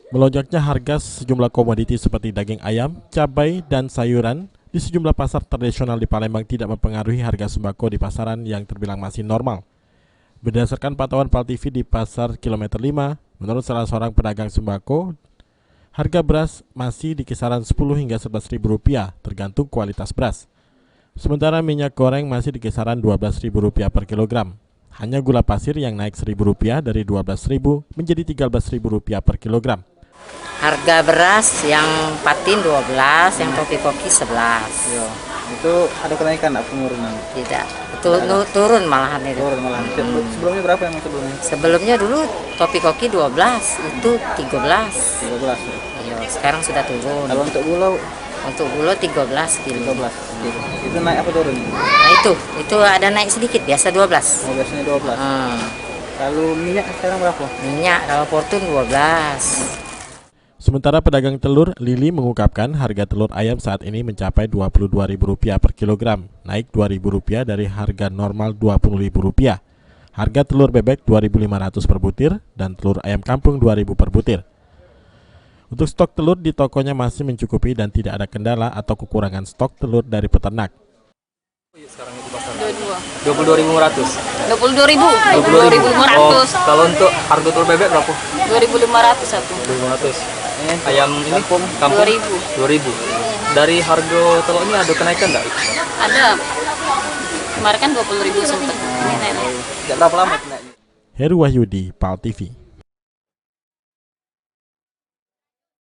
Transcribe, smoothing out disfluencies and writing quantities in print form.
Melonjaknya harga sejumlah komoditi seperti daging ayam, cabai, dan sayuran di sejumlah pasar tradisional di Palembang tidak mempengaruhi harga sembako di pasaran yang terbilang masih normal. Berdasarkan pantauan PAL TV di Pasar Kilometer 5, menurut salah seorang pedagang sembako, harga beras masih di kisaran 10 hingga 11 ribu rupiah tergantung kualitas beras. Sementara minyak goreng masih di kisaran 12 ribu rupiah per kilogram. Hanya gula pasir yang naik 1.000 rupiah dari 12 ribu menjadi 13 ribu rupiah per kilogram. Harga beras yang patin 12, yang kopi-kopi 11. Iya. Itu ada kenaikan atau penurunan? Tidak, itu turun malahan itu. Turun malah. Sebelumnya berapa yang sebelumnya? Sebelumnya dulu kopi-kopi 12, itu 13. 13. Iya, sekarang sudah turun. Kalau untuk gula Untuk gula 13 kilo. 13. Gitu. Itu naik apa turun? Nah itu ada naik sedikit, biasa 12. Oh, biasanya 12. Lalu minyak sekarang berapa? Minyak kalau Fortune 12. Sementara pedagang telur, Lili mengungkapkan harga telur ayam saat ini mencapai Rp22.000 per kilogram, naik Rp2.000 dari harga normal Rp20.000. Harga telur bebek Rp2.500 per butir dan telur ayam kampung Rp2.000 per butir. Untuk stok telur di tokonya masih mencukupi dan tidak ada kendala atau kekurangan stok telur dari peternak. Sekarang itu pasar 22.500. 22.000. Oh, kalau untuk harga telur bebek berapa? 2.500 satu. 2.500. Ayam ini kampung 2.000. 2.000. Dari harga telur ini ada kenaikan enggak? Ada. Kemarin kan 20.000 sempat. Ini naik. Tidak berapa lama naiknya? Heru Wahyudi, PAL TV.